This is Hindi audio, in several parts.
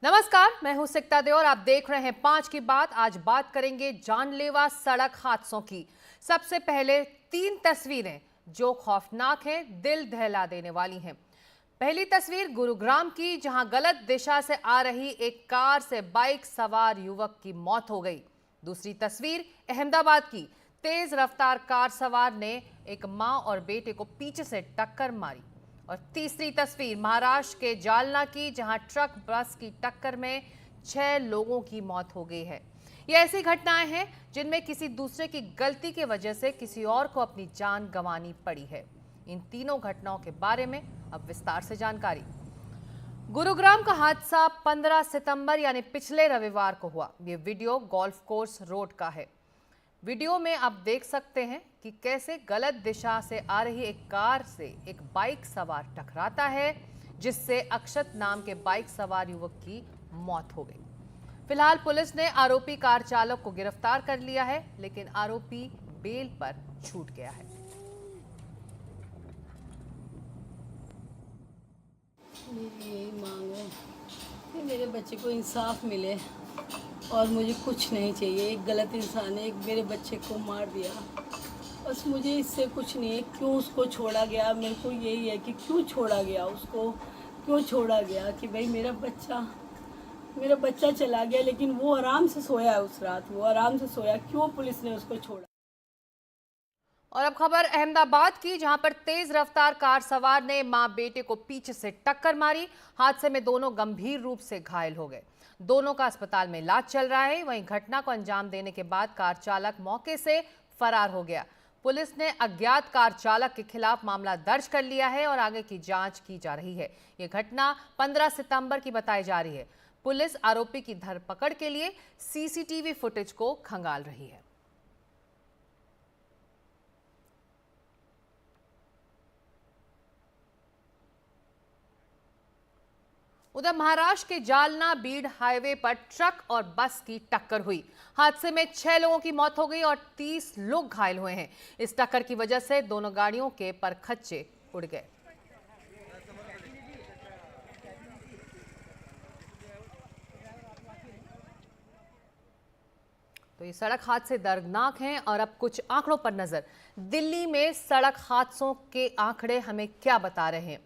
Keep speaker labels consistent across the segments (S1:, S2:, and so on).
S1: नमस्कार, मैं हूं सिकता दे और आप देख रहे हैं 5 की बात। आज बात करेंगे जानलेवा सड़क हादसों की। सबसे पहले 3 तस्वीरें जो खौफनाक हैं, दिल दहला देने वाली हैं। पहली तस्वीर गुरुग्राम की, जहां गलत दिशा से आ रही एक कार से बाइक सवार युवक की मौत हो गई। दूसरी तस्वीर अहमदाबाद की, तेज रफ्तार कार सवार ने एक मां और बेटे को पीछे से टक्कर मारी। और तीसरी तस्वीर महाराष्ट्र के जालना की, जहां ट्रक बस की टक्कर में 6 लोगों की मौत हो गई है। ये ऐसी घटनाएं हैं जिनमें किसी दूसरे की गलती की वजह से किसी और को अपनी जान गंवानी पड़ी है। इन तीनों घटनाओं के बारे में अब विस्तार से जानकारी। गुरुग्राम का हादसा 15 सितंबर यानी पिछले रविवार को हुआ। ये वीडियो गोल्फ कोर्स रोड का है। वीडियो में आप देख सकते हैं कि कैसे गलत दिशा से आ रही एक कार से एक बाइक सवार टकराता है, जिससे अक्षत नाम के बाइक सवार युवक की मौत हो गई। फिलहाल पुलिस ने आरोपी कार चालक को गिरफ्तार कर लिया है, लेकिन आरोपी बेल पर छूट गया है।
S2: मेरी यही मांग है कि मेरे बच्चे को इंसाफ मिले और मुझे कुछ नहीं चाहिए। एक गलत इंसान ने एक मेरे बच्चे को मार दिया, बस मुझे इससे कुछ नहीं है। क्यों उसको छोड़ा गया, मेरे को यही है कि क्यों छोड़ा गया उसको, क्यों छोड़ा गया कि भाई मेरा बच्चा चला गया, लेकिन वो आराम से सोया है उस रात, वो आराम से सोया, क्यों पुलिस ने उसको छोड़ा।
S1: और अब खबर अहमदाबाद की, जहां पर तेज रफ्तार कार सवार ने मां बेटे को पीछे से टक्कर मारी। हादसे में दोनों गंभीर रूप से घायल हो गए। दोनों का अस्पताल में इलाज चल रहा है। वहीं घटना को अंजाम देने के बाद कार चालक मौके से फरार हो गया। पुलिस ने अज्ञात कार चालक के खिलाफ मामला दर्ज कर लिया है और आगे की जांच की जा रही है। यह घटना 15 सितंबर की बताई जा रही है। पुलिस आरोपी की धरपकड़ के लिए सीसीटीवी फुटेज को खंगाल रही है। उधर महाराष्ट्र के जालना बीड़ हाईवे पर ट्रक और बस की टक्कर हुई। हादसे में 6 लोगों की मौत हो गई और 30 लोग घायल हुए हैं। इस टक्कर की वजह से दोनों गाड़ियों के परखच्चे उड़ गए। तो ये सड़क हादसे दर्दनाक हैं। और अब कुछ आंकड़ों पर नजर। दिल्ली में सड़क हादसों के आंकड़े हमें क्या बता रहे हैं?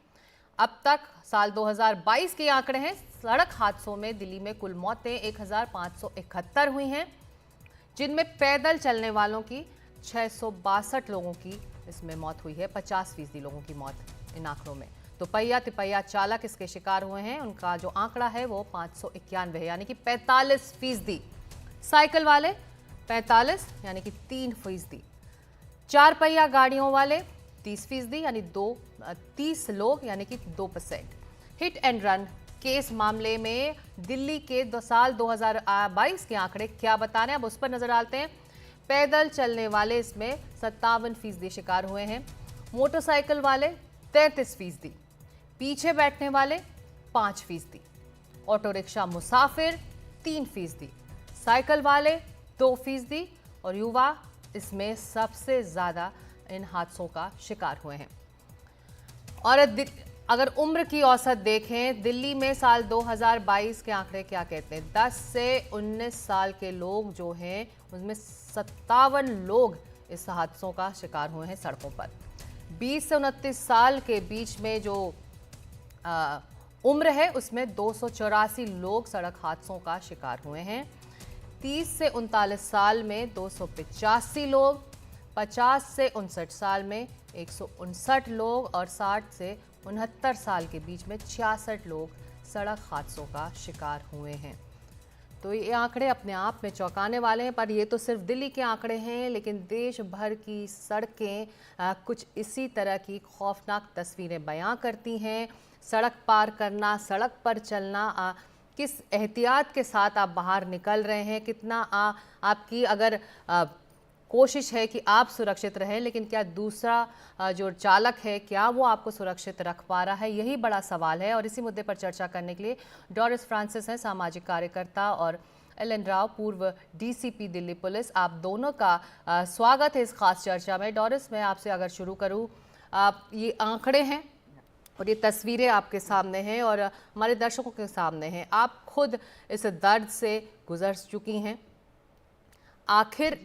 S1: अब तक साल 2022 के आंकड़े हैं। सड़क हादसों में दिल्ली में कुल मौतें 1571 हुई हैं, जिनमें पैदल चलने वालों की 662 लोगों की इसमें मौत हुई है। 50% लोगों की मौत इन आंकड़ों में। तो पहिया तिपहिया चालक इसके शिकार हुए हैं। उनका जो आंकड़ा है वो 591 है, यानी कि 45%। साइकिल वाले 45 यानी कि 3%। 4 पहिया गाड़ियों वाले 30%, यानी 30 लोग यानी कि 2%। हिट एंड रन केस मामले में दिल्ली के साल 2022 के आंकड़े क्या बता रहे हैं, अब उस पर नजर डालते हैं। पैदल चलने वाले इसमें 57% शिकार हुए हैं। मोटरसाइकिल वाले 33%, पीछे बैठने वाले 5%, ऑटो रिक्शा मुसाफिर 3%, साइकिल वाले 2% और युवा इसमें सबसे ज्यादा इन हादसों का शिकार हुए हैं। और अगर उम्र की औसत देखें, दिल्ली में साल 2022 के आंकड़े क्या कहते हैं? 10 से 19 साल के लोग जो हैं, उसमें 57 लोग इस हादसों का शिकार हुए हैं सड़कों पर। 20 से 29 साल के बीच में जो उम्र है, उसमें 284 लोग सड़क हादसों का शिकार हुए हैं। 30 से 39 साल में 285 लोग, 50 से 59 साल में 159 लोग और 60 से 69 साल के बीच में 66 लोग सड़क हादसों का शिकार हुए हैं। तो ये आंकड़े अपने आप में चौंकाने वाले हैं। पर ये तो सिर्फ दिल्ली के आंकड़े हैं, लेकिन देश भर की सड़कें कुछ इसी तरह की खौफनाक तस्वीरें बयां करती हैं। सड़क पार करना, सड़क पर चलना, किस एहतियात के साथ आप बाहर निकल रहे हैं, कितना आपकी अगर कोशिश है कि आप सुरक्षित रहें, लेकिन क्या दूसरा जो चालक है क्या वो आपको सुरक्षित रख पा रहा है, यही बड़ा सवाल है। और इसी मुद्दे पर चर्चा करने के लिए डोरिस फ्रांसिस हैं, सामाजिक कार्यकर्ता, और एलन राव, पूर्व डीसीपी दिल्ली पुलिस। आप दोनों का स्वागत है इस खास चर्चा में। डोरिस, मैं आपसे अगर शुरू करूँ, ये आंकड़े हैं और ये तस्वीरें आपके सामने हैं और हमारे दर्शकों के सामने हैं। आप खुद इस दर्द से गुजर चुकी हैं। आखिर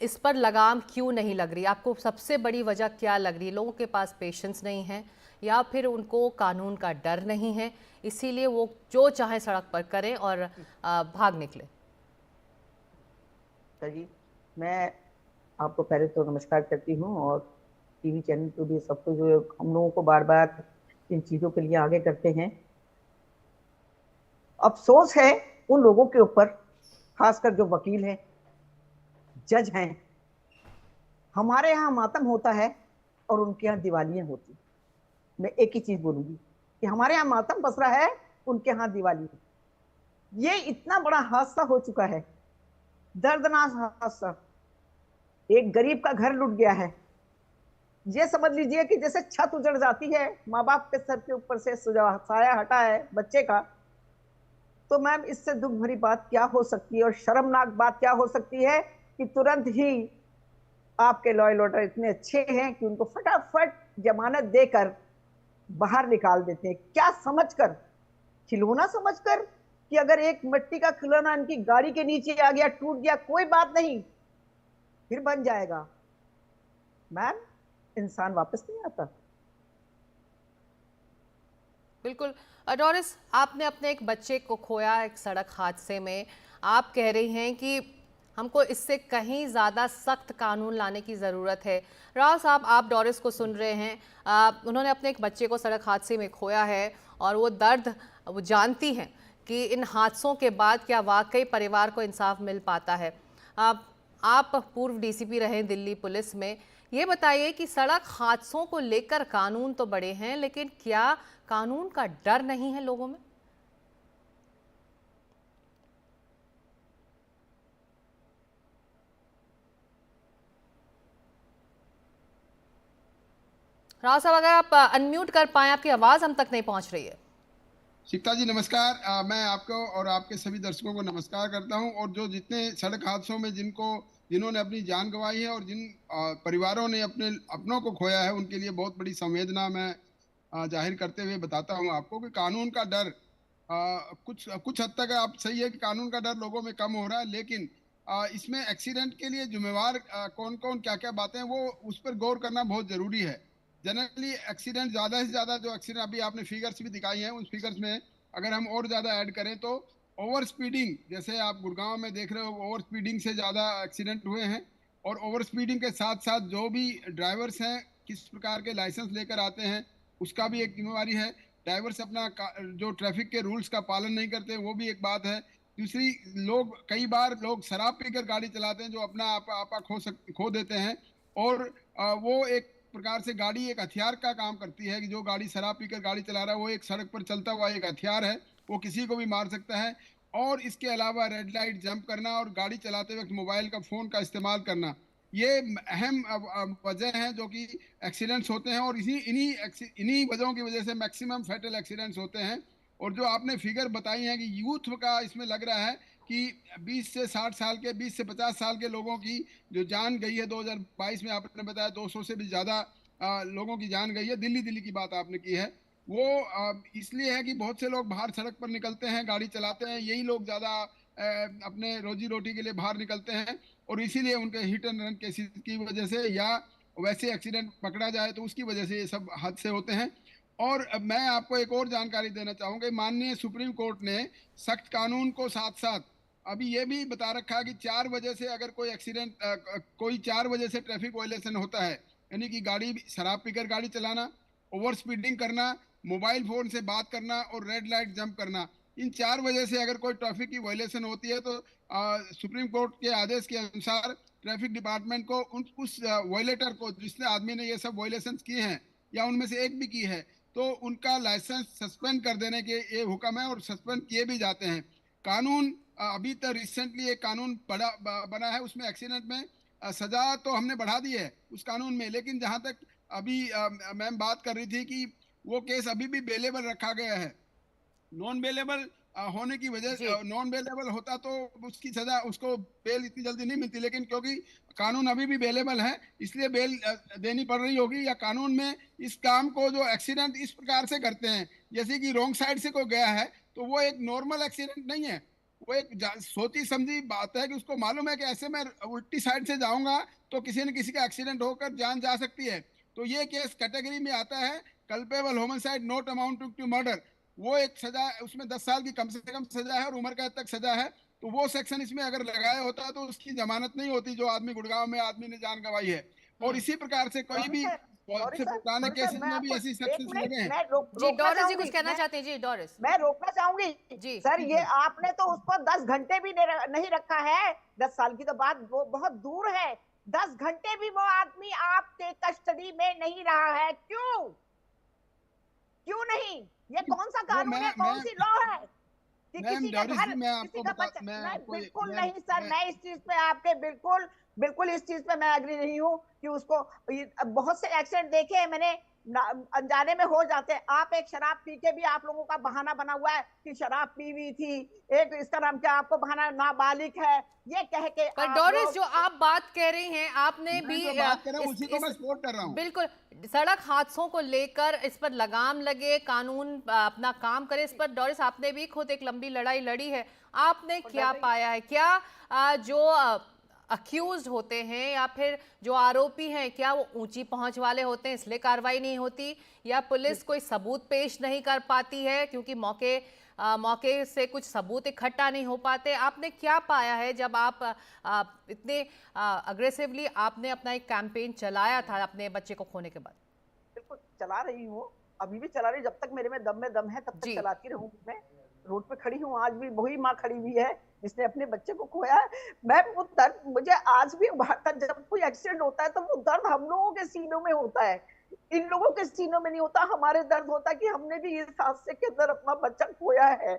S1: इस पर लगाम क्यों नहीं लग रही? आपको सबसे बड़ी वजह क्या लग रही है? लोगों के पास पेशेंस नहीं है या फिर उनको कानून का डर नहीं है, इसीलिए वो जो चाहे सड़क पर करें और भाग निकले?
S3: जी, मैं आपको पहले तो नमस्कार करती हूँ और टीवी चैनल पे भी सबको जो हम लोगों को बार बार इन चीज़ों के लिए आगे करते हैं। अफसोस है उन लोगों के ऊपर, खासकर जो वकील हैं, जज हैं। हमारे यहाँ मातम होता है और उनके यहाँ दिवालियाँ होती। मैं एक ही चीज़ बोलूँगी कि हमारे यहाँ मातम बस रहा है, उनके यहाँ दिवाली। ये इतना बड़ा हादसा हो चुका है, दर्दनाक हादसा। एक गरीब का घर लुट गया है। ये समझ लीजिए कि जैसे छत उजड़ जाती है, माँ बाप के सर के ऊपर से साया हटा है बच्चे का, तो मैम इससे दुख भरी बात क्या हो सकती है और शर्मनाक बात क्या हो सकती है कि तुरंत ही आपके लॉ एंड ऑर्डर इतने अच्छे हैं कि उनको फटाफट जमानत देकर बाहर निकाल देते हैं। क्या समझकर? खिलौना समझकर कि अगर एक मिट्टी का खिलौना इनकी गाड़ी के नीचे आ गया, टूट गया, कोई बात नहीं, फिर बन जाएगा। मैम, इंसान वापस नहीं आता।
S1: बिल्कुल। डोरिस, आपने अपने एक बच्चे को खोया एक सड़क हादसे में। आप कह रही हैं कि हमको इससे कहीं ज़्यादा सख्त कानून लाने की ज़रूरत है। राव साहब, आप डोरिस को सुन रहे हैं। उन्होंने अपने एक बच्चे को सड़क हादसे में खोया है और वो दर्द वो जानती हैं कि इन हादसों के बाद क्या वाकई परिवार को इंसाफ मिल पाता है। आप पूर्व डीसीपी रहे दिल्ली पुलिस में। ये बताइए कि सड़क हादसों को लेकर कानून तो बड़े हैं, लेकिन क्या कानून का डर नहीं है लोगों में? राव साहब, अगर आप अनम्यूट कर पाए, आपकी आवाज हम तक नहीं पहुंच रही है।
S4: शिक्षा जी नमस्कार। मैं आपको और आपके सभी दर्शकों को नमस्कार करता हूं। और जो जितने सड़क हादसों में जिन्होंने अपनी जान गंवाई है और जिन परिवारों ने अपनों को खोया है, उनके लिए बहुत बड़ी संवेदना मैं जाहिर करते हुए बताता हूं आपको कि कानून का डर कुछ हद तक आप सही है कि कानून का डर लोगों में कम हो रहा है, लेकिन इसमें एक्सीडेंट के लिए जिम्मेवार कौन कौन क्या क्या बातें, वो उस पर गौर करना बहुत जरूरी है। जनरली एक्सीडेंट ज़्यादा से ज़्यादा जो एक्सीडेंट अभी आपने फिगर्स भी दिखाई हैं, उन फिगर्स में अगर हम और ज़्यादा ऐड करें तो ओवर स्पीडिंग, जैसे आप गुड़गांव में देख रहे हो, ओवर स्पीडिंग से ज़्यादा एक्सीडेंट हुए हैं। और ओवर स्पीडिंग के साथ साथ जो भी ड्राइवर्स हैं किस प्रकार के लाइसेंस लेकर आते हैं, उसका भी एक जिम्मेवारी है। ड्राइवर्स अपना जो ट्रैफिक के रूल्स का पालन नहीं करते, वो भी एक बात है। दूसरी, कई बार लोग शराब पीकर गाड़ी चलाते हैं, जो अपना आपा खो देते हैं। और वो एक प्रकार से गाड़ी एक हथियार का काम करती है कि जो गाड़ी शराब पीकर गाड़ी चला रहा है, वो एक सड़क पर चलता हुआ एक हथियार है, वो किसी को भी मार सकता है। और इसके अलावा रेड लाइट जंप करना और गाड़ी चलाते वक्त मोबाइल का फोन का इस्तेमाल करना, ये अहम वजह हैं जो कि एक्सीडेंट्स होते हैं। और इन्हीं वजहों की वजह से मैक्सिमम फैटल एक्सीडेंट्स होते हैं। और जो आपने फिगर बताई है कि यूथ का इसमें लग रहा है कि 20 से 60 साल के, 20 से 50 साल के लोगों की जो जान गई है 2022 में, आपने बताया 200 से भी ज़्यादा लोगों की जान गई है। दिल्ली की बात आपने की है, वो इसलिए है कि बहुत से लोग बाहर सड़क पर निकलते हैं, गाड़ी चलाते हैं। यही लोग ज़्यादा अपने रोजी रोटी के लिए बाहर निकलते हैं, और इसीलिए उनके हिट एंड रन केसेस की वजह से या वैसे एक्सीडेंट पकड़ा जाए तो उसकी वजह से ये सब हादसे होते हैं। और मैं आपको एक और जानकारी देना चाहूँगा, माननीय सुप्रीम कोर्ट ने सख्त कानून को साथ साथ अभी ये भी बता रखा है कि 4 बजे से अगर कोई 4 बजे से ट्रैफिक वायलेशन होता है, यानी कि गाड़ी शराब पीकर गाड़ी चलाना, ओवर स्पीडिंग करना, मोबाइल फोन से बात करना और रेड लाइट जंप करना, इन 4 वजह से अगर कोई ट्रैफिक की वायलेशन होती है तो सुप्रीम कोर्ट के आदेश के अनुसार ट्रैफिक डिपार्टमेंट को उस वायलेटर को, जिसने आदमी ने ये सब वायलेशन किए हैं या उनमें से एक भी की है, तो उनका लाइसेंस सस्पेंड कर देने के ये हुक्म है और सस्पेंड किए भी जाते हैं। कानून अभी तक रिसेंटली एक कानून बना है, उसमें एक्सीडेंट में सजा तो हमने बढ़ा दी है उस कानून में, लेकिन जहां तक अभी मैम बात कर रही थी कि वो केस अभी भी बेलेबल रखा गया है। नॉन बेलेबल होने की वजह
S1: जी।
S4: नॉन बेलेबल होता तो उसकी सजा, उसको बेल इतनी जल्दी नहीं मिलती, लेकिन क्योंकि कानून अभी भी बेलेबल है इसलिए बेल देनी पड़ रही होगी। या कानून में इस काम को जो एक्सीडेंट इस प्रकार से करते हैं, जैसे कि रॉन्ग साइड से कोई गया है तो वो एक नॉर्मल एक्सीडेंट नहीं है, वो एक सोची समझी बात है कि उसको मालूम है कि ऐसे मैं उल्टी साइड से जाऊंगा तो किसी न किसी का एक्सीडेंट होकर जान जा सकती है। तो ये केस कैटेगरी में आता है culpable homicide not amounting to murder. वो एक सजा, उसमें 10 साल की कम से कम सजा है और उम्र कैद तक सजा है। तो वो सेक्शन इसमें अगर लगाया होता तो उसकी जमानत नहीं होती, जो आदमी गुड़गांव में आदमी ने जान गंवाई है। और इसी प्रकार से कोई भी बहुत से पुराने केसेस
S3: मैं
S4: में भी
S3: आपको
S4: ऐसी
S3: एक
S4: सेक्शंस
S3: मिनट
S4: लगे हैं।
S3: मैं
S1: जी,
S3: रोकना
S1: डोरिस जी
S3: चाहूंगी।
S1: कुछ कहना चाहते हैं? जी, डोरिस।
S3: मैं रोकना चाहूंगी
S1: जी।
S3: सर,
S4: जी
S3: ये
S4: जी
S3: आपने तो उसको 10 घंटे भी नहीं रखा है। 10 साल की तो बात वो बहुत दूर है। 10 घंटे भी वो आदमी आपके कस्टडी में नहीं रहा है, क्यों? क्यों नहीं? ये कौन सा
S4: वो
S3: कानून है, कौन सी लॉ है कि
S4: मैम
S3: किसी का
S4: डोरिस
S3: घर,
S4: जी, मैं
S3: किसी
S4: आपको
S3: का
S4: बता,
S3: बच्चा?
S4: मैं
S3: नहीं,
S4: आपको
S3: बिल्कुल
S4: मैं,
S3: नहीं सर,
S4: मैं
S3: मैं इस चीज पे आपके बिल्कुल बिल्कुल इस चीज पे मैं एग्री नहीं हूँ कि उसको बहुत से एक्सीडेंट देखे हैं मैंने, अनजाने में हो जाते हैं। आप एक शराब पी के भी आप लोगों का बहाना बना हुआ है कि शराब पी हुई थी, एक इसका नाम क्या, आपको बहाना नाबालिग है, ये कह के
S1: पर
S3: आप
S1: डोरिस,
S3: लोग।
S1: जो आप बात कह रही हैं, आपने
S4: मैं
S1: भी
S4: जो बात कर रहा हूँ उसी को मैं सपोर्ट कर रहा हूँ।
S1: बिल्कुल सड़क हादसों को लेकर इस पर लगाम लगे, कानून अपना काम करे, इस पर डोरिस आपने भी खुद एक लंबी लड़ाई लड़ी है। आपने क्या पाया है? क्या जो अक्यूज्ड होते हैं या फिर जो आरोपी हैं, क्या वो ऊंची पहुंच वाले होते हैं इसलिए कार्रवाई नहीं होती, या पुलिस कोई सबूत पेश नहीं कर पाती है क्योंकि मौके से कुछ सबूत इकट्ठा नहीं हो पाते? आपने क्या पाया है जब आप इतने अग्रेसिवली आपने अपना एक कैंपेन चलाया था अपने बच्चे को खोने के बाद?
S3: बिल्कुल चला रही हूँ, अभी भी चला रही, जब तक मेरे में दम है तब तक
S1: जी।
S3: चलाती रहूंगी। मैं रोड पे खड़ी हूँ, आज भी वही माँ खड़ी हुई है जिसने अपने बच्चे को खोया है। मैं वो दर्द मुझे आज भी उभारता है। जब कोई एक्सीडेंट होता है तो वो दर्द हम लोगों के सीनों में होता है, इन लोगों के सीनों में नहीं होता। हमारे दर्द होता है कि हमने भी इस हादसे के अंदर अपना बच्चा खोया है,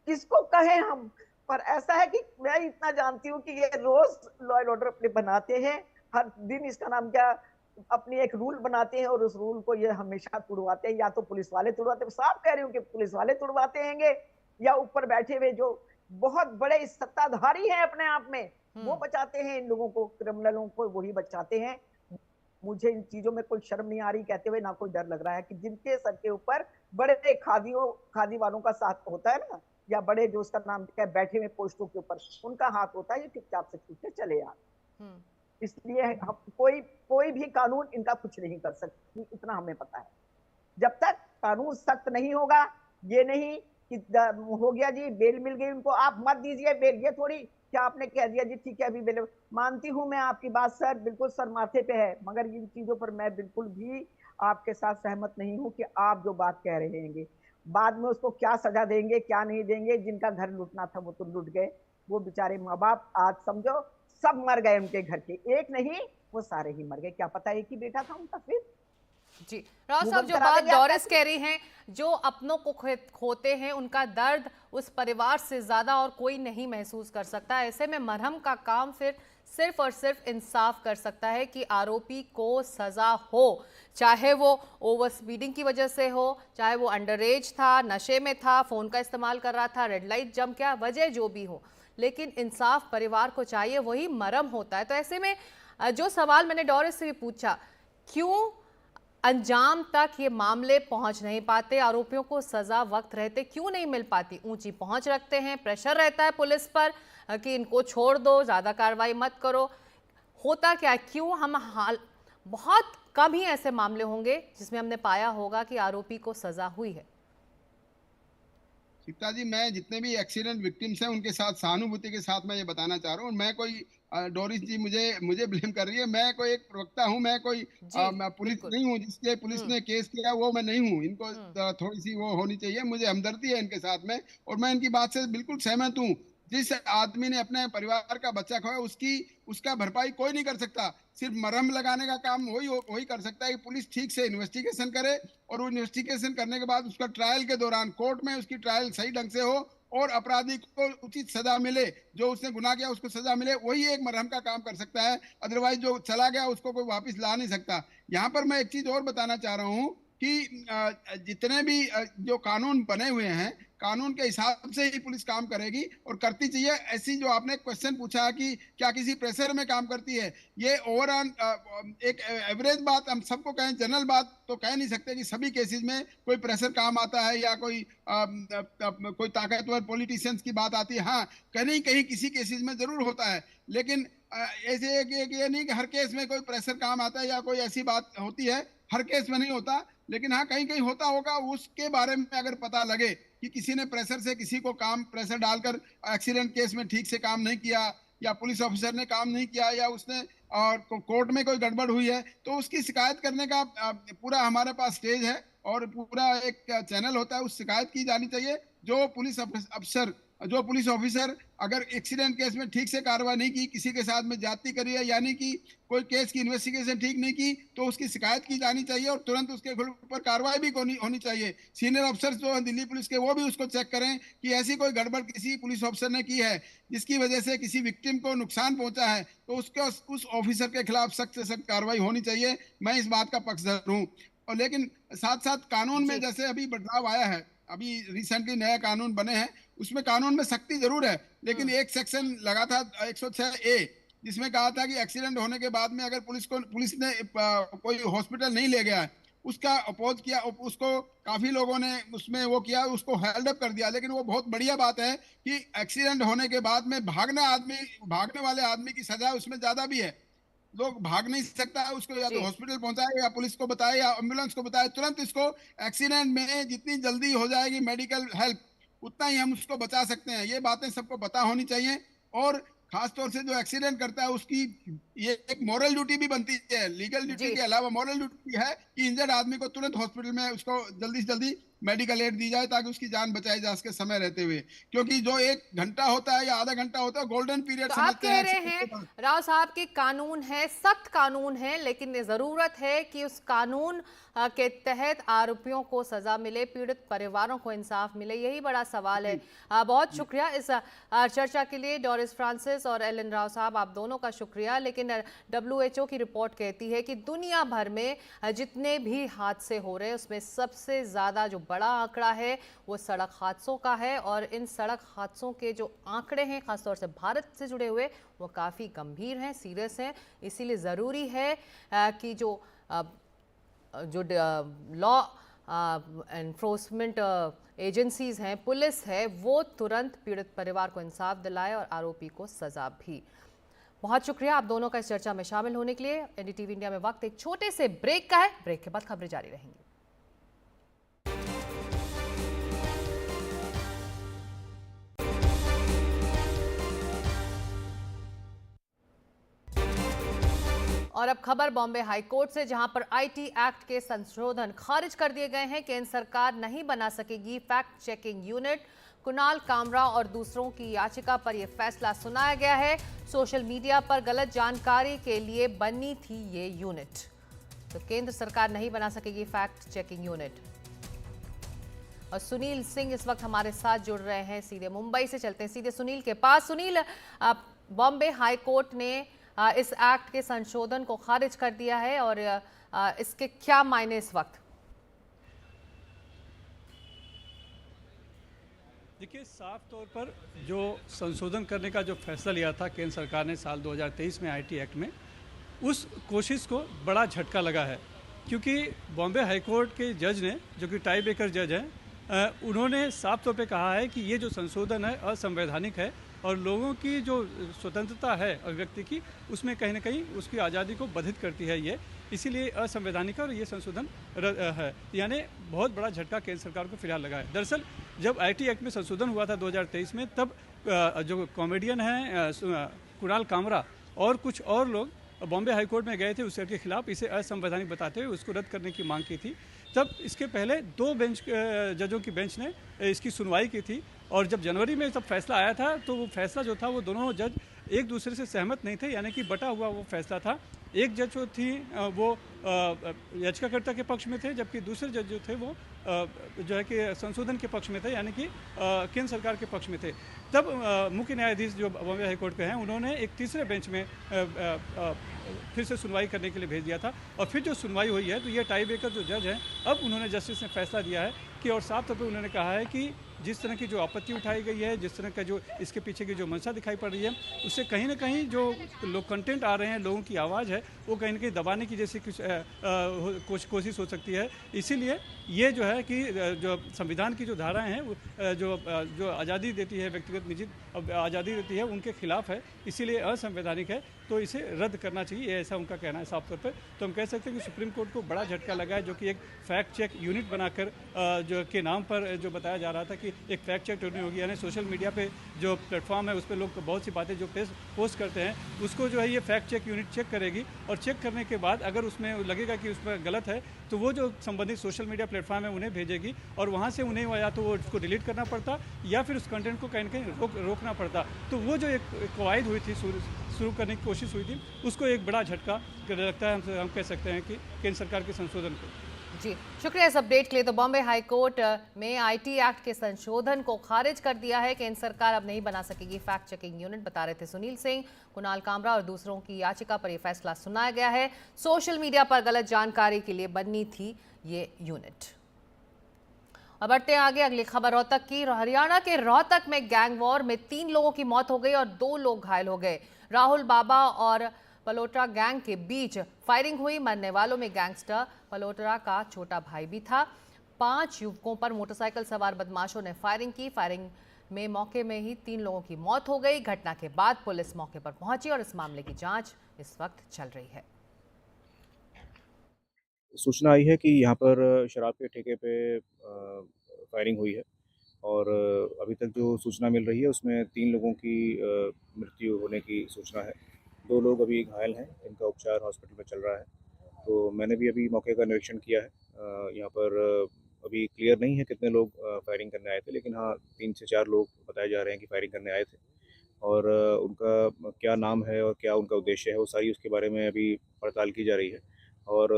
S3: किसको कहे हम। पर ऐसा है कि मैं इतना जानती हूँ कि ये रोज लॉ एंड ऑर्डर अपने बनाते हैं, हर दिन इसका नाम क्या, अपनी एक रूल बनाते हैं और उस रूल को ये हमेशा तुड़वाते हैं। या तो पुलिस वाले तुड़वाते हैं, साफ कह रही हूँ कि पुलिस वाले तुड़वाते हैंगे, या ऊपर बैठे हुए जो बहुत बड़े सत्ताधारी हैं अपने आप में, वो बचाते हैं इन लोगों को, क्रिमिनलों को वही बचाते हैं। मुझे इन चीजों में कोई शर्म नहीं आ रही कहते हुए, ना कोई डर लग रहा है कि जिनके सर के ऊपर बड़े खादी वालों का साथ होता है ना, या बड़े जो उसका नाम क्या है, बैठे हुए पोस्टों के ऊपर उनका हाथ होता है, ये चुपचाप से छूट के चले आते। इसलिए हम कोई भी कानून इनका कुछ नहीं कर सकती, इतना हमें पता है। जब तक कानून सख्त नहीं होगा, ये नहीं कि हो गया जी बेल मिल गई उनको, आप मत दीजिए बेल, ये थोड़ी क्या आपने कह दिया जी ठीक है अभी बेल। मानती हूं मैं आपकी बात सर, बिल्कुल सर माथे पे है, मगर इन चीजों पर मैं बिल्कुल भी आपके साथ सहमत नहीं हूं कि आप जो बात कह रहे हैं बाद में उसको क्या सजा देंगे क्या नहीं देंगे। जिनका घर लूटना था वो तो लूट गए, वो बेचारे माँ बाप आज समझो सब मर गए, उनके घर के एक नहीं वो सारे ही मर गए। क्या पता एक ही बेटा था उनका। फिर
S1: जी राव साहब,
S3: मुगल
S1: जो
S3: करा
S1: बात
S3: देंगे आप
S1: डोरिस
S3: कैसे?
S1: कह रही हैं, जो अपनों को खोते हैं उनका दर्द उस परिवार से ज्यादा और कोई नहीं महसूस कर सकता। ऐसे में मरहम का काम फिर सिर्फ और सिर्फ इंसाफ कर सकता है कि आरोपी को सजा हो, चाहे वो ओवर स्पीडिंग की वजह से हो, चाहे वो अंडर एज था, नशे में था, फोन का इस्तेमाल कर रहा था, रेड लाइट जम क्या वजह जो भी हो, लेकिन इंसाफ परिवार को चाहिए, वही मरहम होता है। तो ऐसे में जो सवाल मैंने डोरिस से भी पूछा, क्यों अंजाम तक ये मामले पहुंच नहीं पाते, आरोपियों को सजा वक्त रहते क्यों नहीं मिल पाती? ऊंची पहुंच रखते हैं, प्रेशर रहता है पुलिस पर कि इनको छोड़ दो, ज़्यादा कार्रवाई मत करो। होता क्या, क्यों हम बहुत कम ही ऐसे मामले होंगे जिसमें हमने पाया होगा कि आरोपी को सजा हुई है।
S4: सीता जी, मैं जितने भी एक्सीडेंट विक्टिम्स हैं उनके साथ सहानुभूति के साथ मैं ये बताना चाह रहा हूँ। मैं कोई डोरिस जी मुझे ब्लेम कर रही है, मैं कोई एक प्रवक्ता हूँ, मैं कोई
S1: जी
S4: मैं पुलिस
S1: बिल्कुल।
S4: नहीं हूँ जिसके पुलिस ने केस किया, वो मैं नहीं हूँ। इनको
S1: हम्म।
S4: थोड़ी सी वो होनी चाहिए, मुझे हमदर्दी है इनके साथ में, और मैं इनकी बात से बिल्कुल सहमत हूँ। जिस आदमी ने अपने परिवार का बच्चा खोया उसका भरपाई कोई नहीं कर सकता, सिर्फ मरहम लगाने का काम वही कर सकता है कि पुलिस ठीक से इन्वेस्टिगेशन करे, और वो इन्वेस्टिगेशन करने के बाद उसका ट्रायल के दौरान कोर्ट में उसकी ट्रायल सही ढंग से हो और अपराधी को उचित सजा मिले, जो उसने गुनाह किया उसको सजा मिले, वही एक मरहम का काम कर सकता है। अदरवाइज जो चला गया उसको कोई वापस ला नहीं सकता। यहाँ पर मैं एक चीज और बताना चाह रहा हूँ कि जितने भी जो कानून बने हुए हैं, कानून के हिसाब से ही पुलिस काम करेगी और करती चाहिए। ऐसी जो आपने क्वेश्चन पूछा कि क्या किसी प्रेशर में काम करती है, ये ओवरऑल एक एवरेज बात हम सबको कहें, जनरल बात तो कह नहीं सकते कि सभी केसेस में कोई प्रेशर काम आता है या कोई ताकतवर पॉलिटिशियंस की बात आती है। हाँ, कहीं कहीं किसी केसेस में जरूर होता है, लेकिन ऐसे ये नहीं कि हर केस में कोई प्रेशर काम आता है या कोई ऐसी बात होती है, हर केस में नहीं होता। लेकिन हाँ, कहीं कहीं होता होगा। उसके बारे में अगर पता लगे कि किसी ने प्रेशर से किसी को काम प्रेशर डालकर एक्सीडेंट केस में ठीक से काम नहीं किया, या पुलिस ऑफिसर ने काम नहीं किया, या उसने और कोर्ट में कोई गड़बड़ हुई है, तो उसकी शिकायत करने का पूरा हमारे पास स्टेज है और पूरा एक चैनल होता है। उस शिकायत की जानी चाहिए। जो पुलिस ऑफिसर अगर एक्सीडेंट केस में ठीक से कार्रवाई नहीं की, किसी के साथ में ज्यादती करी है, यानी कि कोई केस की इन्वेस्टिगेशन ठीक नहीं की, तो उसकी शिकायत की जानी चाहिए और तुरंत उसके ऊपर कार्रवाई भी होनी चाहिए। सीनियर अफसर जो हैं दिल्ली पुलिस के, वो भी उसको चेक करें कि ऐसी कोई गड़बड़ किसी पुलिस ऑफिसर ने की है जिसकी वजह से किसी विक्टिम को नुकसान पहुंचा है, तो उस ऑफिसर के खिलाफ सख्त से सख्त कार्रवाई होनी चाहिए। मैं इस बात का पक्षधर हूँ। और लेकिन साथ साथ कानून में जैसे अभी बदलाव आया है, अभी रिसेंटली नया कानून बने हैं, उसमें कानून में सख्ती जरूर है, लेकिन एक सेक्शन लगा था 106A, जिसमें कहा था कि एक्सीडेंट होने के बाद में अगर पुलिस ने कोई हॉस्पिटल नहीं ले गया है, उसका अपोज किया, उसको काफी लोगों ने उसमें वो किया, उसको हेल्ड अप कर दिया। लेकिन वो बहुत बढ़िया बात है कि एक्सीडेंट होने के बाद में भागने वाले आदमी की सजा उसमें ज्यादा भी है। लोग भाग नहीं सकता है, उसको या तो हॉस्पिटल पहुंचाए या पुलिस को बताए या एम्बुलेंस को बताए, तुरंत इसको एक्सीडेंट में जितनी जल्दी हो जाएगी मेडिकल हेल्प, उतना ही हम उसको बचा सकते हैं। ये बातें सबको पता होनी चाहिए। और खासतौर से जो एक्सीडेंट करता है उसकी ये एक मॉरल ड्यूटी भी बनती है। लीगल ड्यूटी के अलावा मॉरल ड्यूटी है कि इंजर्ड आदमी को तुरंत हॉस्पिटल में उसको जल्दी से जल्दी मेडिकल एड दी जाए ताकि उसकी जान बचाई जा सके समय रहते हुए। क्योंकि जो 1 घंटा होता है या आधा घंटा होता है, गोल्डन पीरियड
S1: तो आप कह रहे हैं राव साहब कि कानून है, सख्त कानून है, लेकिन जरूरत है कि उस कानून के तहत आरोपियों को सजा मिले, पीड़ित परिवारों को इंसाफ मिले। यही बड़ा सवाल है। बहुत शुक्रिया इस चर्चा के लिए डोरिस फ्रांसिस और एलन राव साहब, आप दोनों का शुक्रिया। लेकिन WHO की रिपोर्ट कहती है कि दुनिया भर में जितने भी हादसे हो रहे हैं उसमें सबसे ज्यादा जो बड़ा आंकड़ा है वो सड़क हादसों का है। और इन सड़क हादसों के जो आंकड़े हैं खासतौर से भारत से जुड़े हुए, वो काफ़ी गंभीर हैं, सीरियस हैं। इसीलिए ज़रूरी है कि जो लॉ एनफोर्समेंट एजेंसीज हैं, पुलिस है, वो तुरंत पीड़ित परिवार को इंसाफ दिलाए और आरोपी को सजा भी। बहुत शुक्रिया आप दोनों का इस चर्चा में शामिल होने के लिए। NDTV इंडिया में वक्त एक छोटे से ब्रेक का है। ब्रेक के बाद खबरें जारी रहेंगी। और अब खबर बॉम्बे हाई कोर्ट से, जहां पर IT एक्ट के संशोधन खारिज कर दिए गए हैं। केंद्र सरकार नहीं बना सकेगी fact checking unit. Kunal Kamra और दूसरों की याचिका पर यह फैसला सुनाया गया है। सोशल मीडिया पर गलत जानकारी के लिए बनी थी ये यूनिट। तो केंद्र सरकार नहीं बना सकेगी फैक्ट चेकिंग यूनिट। और सुनील सिंह इस वक्त हमारे साथ जुड़ रहे हैं सीधे मुंबई से। चलते हैं सीधे सुनील के पास। सुनील, बॉम्बे हाई कोर्ट ने इस एक्ट के संशोधन को खारिज कर दिया है और इसके क्या मायने इस वक्त?
S5: देखिए, साफ तौर पर जो संशोधन करने का जो फैसला लिया था केंद्र सरकार ने साल 2023 में IT एक्ट में, उस कोशिश को बड़ा झटका लगा है। क्योंकि बॉम्बे हाई कोर्ट के जज ने, जो कि टाई ब्रेकर जज हैं, उन्होंने साफ तौर पे कहा है कि ये जो संशोधन है असंवैधानिक है और लोगों की जो स्वतंत्रता है अभिव्यक्ति की, उसमें कहीं ना कहीं उसकी आज़ादी को बाधित करती है ये, इसीलिए असंवैधानिक है और ये संशोधन है। यानी बहुत बड़ा झटका केंद्र सरकार को फिलहाल लगा है। दरअसल जब IT एक्ट में संशोधन हुआ था 2023 में, तब जो कॉमेडियन हैं कुणाल कामरा और कुछ और लोग बॉम्बे हाई कोर्ट में गए थे उस एक्ट के खिलाफ, इसे असंवैधानिक बताते हुए उसको रद्द करने की मांग की थी। तब इसके पहले 2 जजों की बेंच ने इसकी सुनवाई की थी और जब जनवरी में जब फैसला आया था तो वो फैसला जो था वो दोनों जज एक दूसरे से सहमत नहीं थे, यानी कि बटा हुआ वो फैसला था। एक जज जो थी वो याचिकाकर्ता के पक्ष में थे, जबकि दूसरे जज जो थे वो जो है कि संशोधन के पक्ष में थे, यानी कि केंद्र सरकार के पक्ष में थे। तब मुख्य न्यायाधीश जो बॉम्बे हाई कोर्ट के हैं, उन्होंने एक तीसरे बेंच में फिर से सुनवाई करने के लिए भेज दिया था। और फिर जो सुनवाई हुई है, तो ये टाई ब्रेकर जो जज हैं, अब उन्होंने जस्टिस ने फैसला दिया है कि, और साफ तौर पर उन्होंने कहा है कि जिस तरह की जो आपत्ति उठाई गई है, जिस तरह का जो इसके पीछे की जो मंशा दिखाई पड़ रही है, उससे कहीं ना कहीं जो लोग कंटेंट आ रहे हैं, लोगों की आवाज़ है, वो कहीं ना कहीं दबाने की जैसी कुछ कोशिश हो सकती है। इसीलिए ये जो है कि जो संविधान की जो धाराएं हैं, जो आज़ादी देती है, व्यक्तिगत निजी आज़ादी देती है, उनके खिलाफ है, इसीलिए असंवैधानिक है, तो इसे रद्द करना चाहिए, ऐसा उनका कहना है साफ तौर पर। तो हम कह सकते हैं कि सुप्रीम कोर्ट को बड़ा झटका लगा है, जो कि एक फैक्ट चेक यूनिट बनाकर जो के नाम पर जो बताया जा रहा था कि एक फैक्ट चेक यूनिट होगी, यानी सोशल मीडिया पे जो प्लेटफॉर्म है, उस पर लोग बहुत सी बातें जो पोस्ट करते हैं, उसको जो है ये फैक्ट चेक यूनिट चेक करेगी। और चेक करने के बाद अगर उसमें लगेगा कि उसमें गलत है, तो वो जो संबंधित सोशल मीडिया प्लेटफॉर्म है उन्हें भेजेगी, और वहाँ से उन्हें या तो वो उसको डिलीट करना पड़ता, या फिर उस कंटेंट को कहीं ना कहीं रोकना पड़ता। तो वो जो एक कवायद हुई थी, शुरू करने की कोशिश हुई थी, उसको एक बड़ा झटका लगता है, हम कह सकते हैं कि केंद्र सरकार के संशोधन को।
S1: जी, शुक्रिया इस अपडेट के लिए। तो बॉम्बे हाई कोर्ट में आईटी एक्ट के संशोधन को खारिज कर दिया है। केंद्र सरकार अब नहीं बना सकेगी फैक्ट चेकिंग यूनिट, बता रहे थे सुनील सिंह। कुणाल कामरा और दूसरों की याचिका पर यह फैसला सुनाया गया है। सोशल मीडिया पर गलत जानकारी के लिए बननी थी ये यूनिट। अब बढ़ते आगे, अगली खबर रोहतक की। हरियाणा के रोहतक में गैंग वॉर में 3 लोगों की मौत हो गई और 2 लोग घायल हो गए। राहुल बाबा और पलोटरा गैंग के बीच फायरिंग हुई। मरने वालों में गैंगस्टर पलोटरा का छोटा भाई भी था। 5 युवकों पर मोटरसाइकिल सवार बदमाशों ने फायरिंग की। फायरिंग में मौके में ही 3 लोगों की मौत हो गई। घटना के बाद पुलिस मौके पर पहुंची और इस मामले की जांच इस वक्त चल रही है।
S6: सूचना आई है कि यहाँ पर शराब के ठेके पे फायरिंग हुई है, और अभी तक जो सूचना मिल रही है उसमें 3 लोगों की मृत्यु होने की सूचना है। 2 लोग अभी घायल हैं, इनका उपचार हॉस्पिटल में चल रहा है। तो मैंने भी अभी मौके का निरीक्षण किया है। यहाँ पर अभी क्लियर नहीं है कितने लोग फायरिंग करने आए थे, लेकिन हाँ 3 से 4 लोग बताए जा रहे हैं कि फायरिंग करने आए थे। और उनका क्या नाम है और क्या उनका उद्देश्य है, वो सारी उसके बारे में अभी पड़ताल की जा रही है। और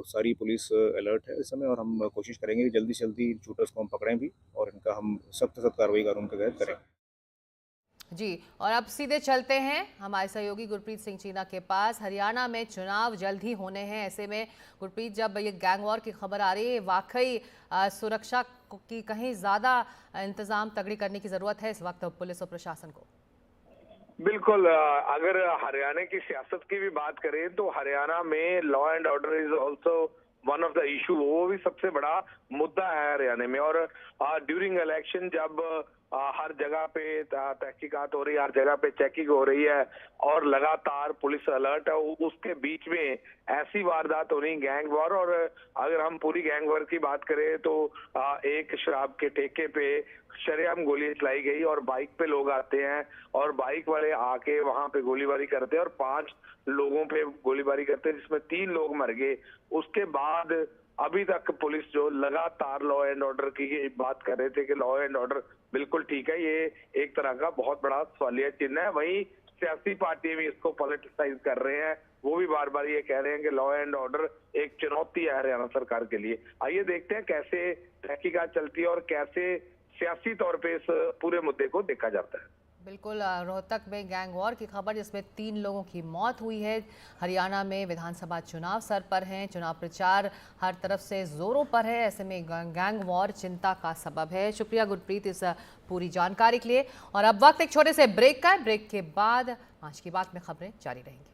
S6: सारी पुलिस अलर्ट है इस समय, और हम कोशिश करेंगे कि जल्दी से जल्दी शूटर्स को हम पकड़ें भी, और इनका हम सख्त कार्रवाई कानून के तहत करें।
S1: जी, और अब सीधे चलते हैं हमारे सहयोगी गुरप्रीत सिंह चीना के पास। हरियाणा में चुनाव जल्द ही होने हैं, ऐसे में गुरप्रीत, जब ये गैंग वॉर की खबर आ रही है, वाकई सुरक्षा की कहीं ज़्यादा इंतजाम तगड़ी करने की ज़रूरत है इस वक्त पुलिस और प्रशासन को।
S7: बिल्कुल, अगर हरियाणा की सियासत की भी बात करें तो हरियाणा में law and order is also one of the issue, वो भी सबसे बड़ा मुद्दा है हरियाणा में। और ड्यूरिंग इलेक्शन जब हर जगह पे तहकीकात हो रही है, हर जगह पे चेकिंग हो रही है और लगातार पुलिस अलर्ट है, उसके बीच में ऐसी वारदात हो रही गैंग वॉर। और अगर हम पूरी गैंग वॉर की बात करें तो एक शराब के ठेके पे शरेआम गोली चलाई गई, और बाइक पे लोग आते हैं और बाइक वाले आके वहां पे गोलीबारी करते हैं और 5 लोगों पे गोलीबारी करते हैं, जिसमें 3 लोग मर गए। उसके बाद अभी तक पुलिस जो लगातार लॉ एंड ऑर्डर की बात कर रहे थे कि लॉ एंड ऑर्डर बिल्कुल ठीक है, ये एक तरह का बहुत बड़ा सवालिया चिन्ह है। वहीं सियासी पार्टी भी इसको पॉलिटिसाइज कर रहे हैं, वो भी बार बार ये कह रहे हैं कि लॉ एंड ऑर्डर एक चुनौती है हरियाणा सरकार के लिए। आइए देखते हैं कैसे तहकीकात चलती है और कैसे सियासी तौर पे इस पूरे मुद्दे को देखा जाता है।
S1: बिल्कुल, रोहतक में गैंग वॉर की खबर जिसमें 3 लोगों की मौत हुई है। हरियाणा में विधानसभा चुनाव सर पर हैं, चुनाव प्रचार हर तरफ से जोरों पर है, ऐसे में गैंग वॉर चिंता का सबब है। शुक्रिया गुरप्रीत इस पूरी जानकारी के लिए। और अब वक्त एक छोटे से ब्रेक का है, ब्रेक के बाद आज की बात में खबरें जारी रहेंगी।